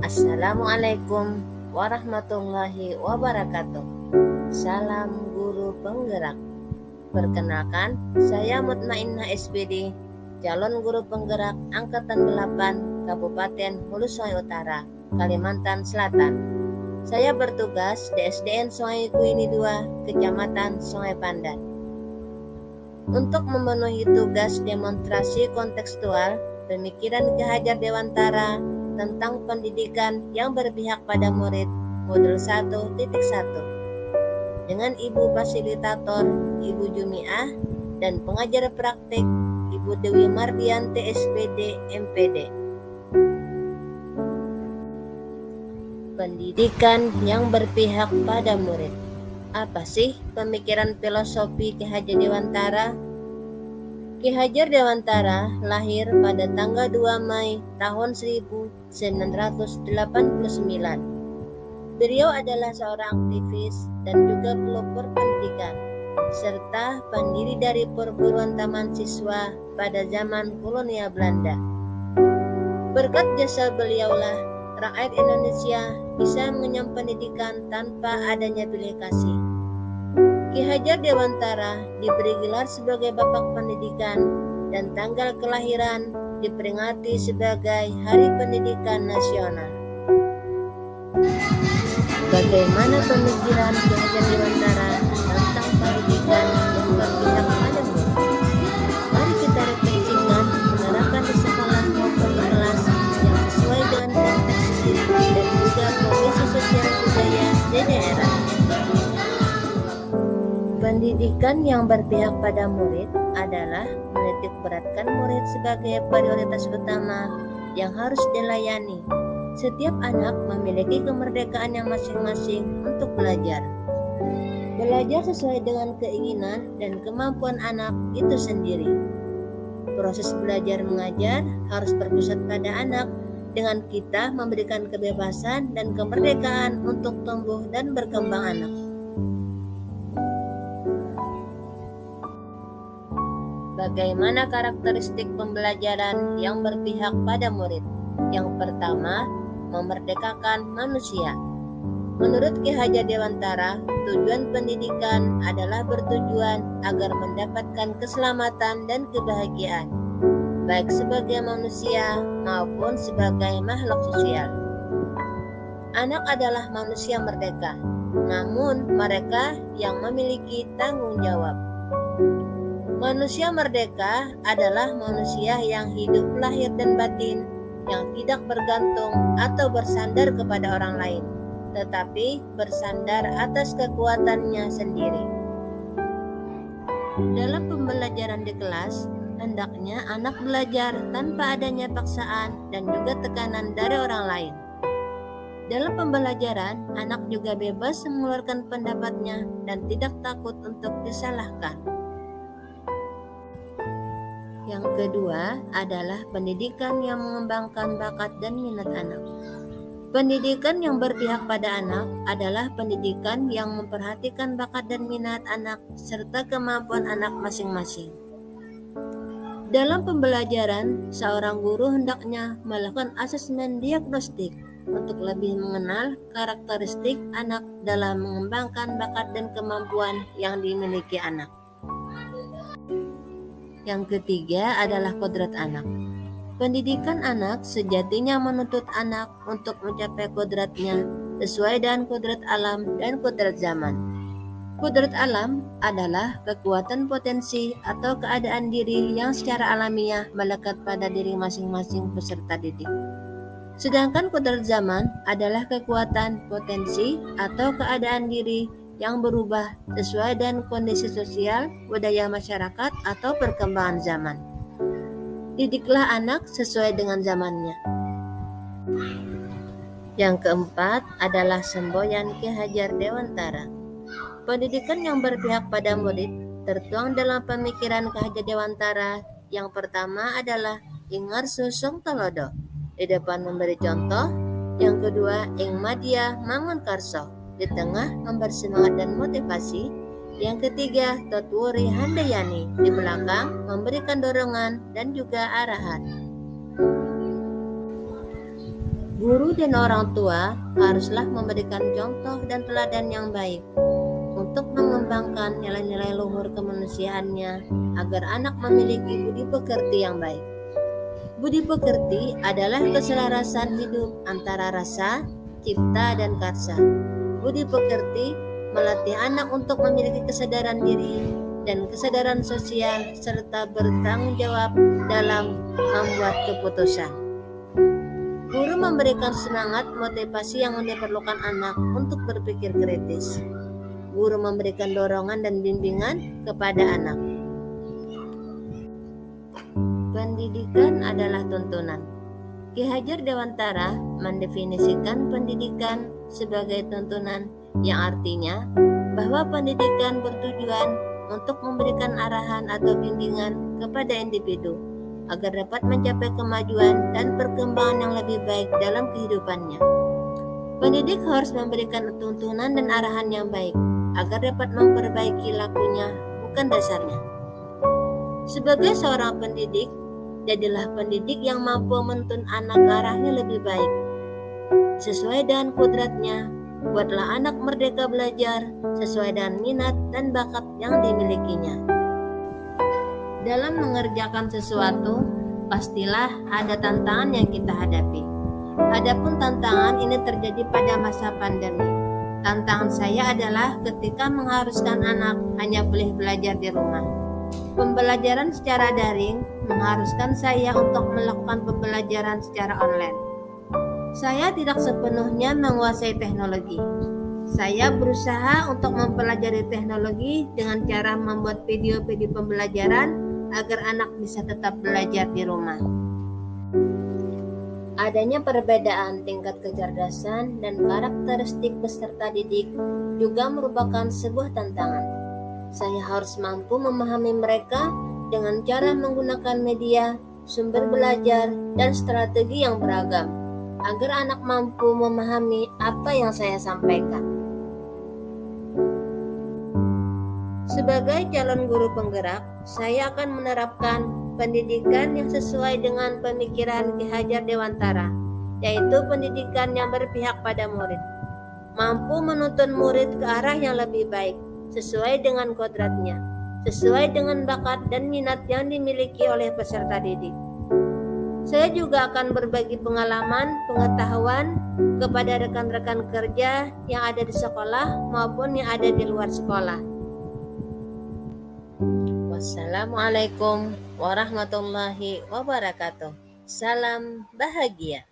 Assalamualaikum warahmatullahi wabarakatuh. Salam guru penggerak. Perkenalkan, saya Mutmainnah SPD, calon guru penggerak Angkatan 8 Kabupaten Hulu Sungai Utara, Kalimantan Selatan. Saya bertugas di SDN Sungai Kuini 2, Kecamatan Sungai Pandan. Untuk memenuhi tugas demonstrasi kontekstual pemikiran Ki Hajar Dewantara tentang pendidikan yang berpihak pada murid modul 1.1 dengan Ibu Fasilitator Ibu Jumiah dan pengajar praktik Ibu Dewi Mardianti SPD MPD. Pendidikan yang berpihak pada murid. Apa sih pemikiran filosofi Ki Hajar Dewantara? Ki Hajar Dewantara lahir pada tanggal 2 Mei tahun 1989. Beliau adalah seorang aktivis dan juga pelopor pendidikan, serta pendiri dari perguruan taman siswa pada zaman kolonial Belanda. Berkat jasa beliaulah, rakyat Indonesia bisa mengenyam pendidikan tanpa adanya bilik kasih. Ki Hajar Dewantara diberi gelar sebagai Bapak Pendidikan dan tanggal kelahiran diperingati sebagai Hari Pendidikan Nasional. Bagaimana pemikiran Ki Hajar Dewantara tentang pendidikan yang berpihak pada murid? Mari kita refleksikan menerapkan di sekolah maupun di kelas yang sesuai dengan konteks diri dan juga kondisi sosial budaya di daerah. Pendidikan yang berpihak pada murid adalah menitik beratkan murid sebagai prioritas utama yang harus dilayani. Setiap anak memiliki kemerdekaan yang masing-masing untuk belajar. Belajar sesuai dengan keinginan dan kemampuan anak itu sendiri. Proses belajar mengajar harus berpusat pada anak dengan kita memberikan kebebasan dan kemerdekaan untuk tumbuh dan berkembang anak. Bagaimana karakteristik pembelajaran yang berpihak pada murid? Yang pertama, memerdekakan manusia. Menurut Ki Hajar Dewantara, tujuan pendidikan adalah bertujuan agar mendapatkan keselamatan dan kebahagiaan, baik sebagai manusia maupun sebagai makhluk sosial. Anak adalah manusia merdeka, namun mereka yang memiliki tanggung jawab. Manusia merdeka adalah manusia yang hidup lahir dan batin, yang tidak bergantung atau bersandar kepada orang lain, tetapi bersandar atas kekuatannya sendiri. Dalam pembelajaran di kelas, hendaknya anak belajar tanpa adanya paksaan dan juga tekanan dari orang lain. Dalam pembelajaran, anak juga bebas mengeluarkan pendapatnya dan tidak takut untuk disalahkan. Yang kedua adalah pendidikan yang mengembangkan bakat dan minat anak. Pendidikan yang berpihak pada anak adalah pendidikan yang memperhatikan bakat dan minat anak serta kemampuan anak masing-masing. Dalam pembelajaran, seorang guru hendaknya melakukan asesmen diagnostik untuk lebih mengenal karakteristik anak dalam mengembangkan bakat dan kemampuan yang dimiliki anak. Yang ketiga adalah kodrat anak. Pendidikan anak sejatinya menuntut anak untuk mencapai kodratnya sesuai dengan kodrat alam dan kodrat zaman. Kodrat alam adalah kekuatan potensi atau keadaan diri yang secara alamiah melekat pada diri masing-masing peserta didik. Sedangkan kodrat zaman adalah kekuatan potensi atau keadaan diri yang berubah sesuai dengan kondisi sosial, budaya masyarakat, atau perkembangan zaman. Didiklah anak sesuai dengan zamannya. Yang keempat adalah semboyan Ki Hajar Dewantara. Pendidikan yang berpihak pada murid tertuang dalam pemikiran Ki Hajar Dewantara. Yang pertama adalah ingar susung telodo, di depan memberi contoh. Yang kedua, ing madya mangun karso, di tengah memberi semangat dan motivasi. Yang ketiga, Totwuri Handayani, di belakang memberikan dorongan dan juga arahan. Guru dan orang tua haruslah memberikan contoh dan teladan yang baik untuk mengembangkan nilai-nilai luhur kemanusiaannya agar anak memiliki budi pekerti yang baik. Budi pekerti adalah keselarasan hidup antara rasa, cipta, dan karsa. Budi pekerti melatih anak untuk memiliki kesadaran diri dan kesadaran sosial serta bertanggung jawab dalam membuat keputusan. Guru memberikan semangat motivasi yang diperlukan anak untuk berpikir kritis. Guru memberikan dorongan dan bimbingan kepada anak. Pendidikan adalah tuntunan. Ki Hajar Dewantara mendefinisikan pendidikan sebagai tuntunan, yang artinya bahwa pendidikan bertujuan untuk memberikan arahan atau bimbingan kepada individu agar dapat mencapai kemajuan dan perkembangan yang lebih baik dalam kehidupannya. Pendidik harus memberikan tuntunan dan arahan yang baik agar dapat memperbaiki lakunya, bukan dasarnya. Sebagai seorang pendidik, jadilah pendidik yang mampu menuntun anak ke arahnya lebih baik. Sesuai dengan kodratnya, buatlah anak merdeka belajar sesuai dengan minat dan bakat yang dimilikinya. Dalam mengerjakan sesuatu, pastilah ada tantangan yang kita hadapi. Adapun tantangan ini terjadi pada masa pandemi. Tantangan saya adalah ketika mengharuskan anak hanya boleh belajar di rumah. Pembelajaran secara daring mengharuskan saya untuk melakukan pembelajaran secara online. Saya tidak sepenuhnya menguasai teknologi. Saya berusaha untuk mempelajari teknologi dengan cara membuat video-video pembelajaran agar anak bisa tetap belajar di rumah. Adanya perbedaan tingkat kecerdasan dan karakteristik peserta didik juga merupakan sebuah tantangan. Saya harus mampu memahami mereka dengan cara menggunakan media, sumber belajar, dan strategi yang beragam, agar anak mampu memahami apa yang saya sampaikan. Sebagai calon guru penggerak, saya akan menerapkan pendidikan yang sesuai dengan pemikiran Ki Hajar Dewantara, yaitu pendidikan yang berpihak pada murid, mampu menuntun murid ke arah yang lebih baik, sesuai dengan kodratnya, sesuai dengan bakat dan minat yang dimiliki oleh peserta didik. Saya juga akan berbagi pengalaman, pengetahuan kepada rekan-rekan kerja yang ada di sekolah maupun yang ada di luar sekolah. Wassalamualaikum warahmatullahi wabarakatuh. Salam bahagia.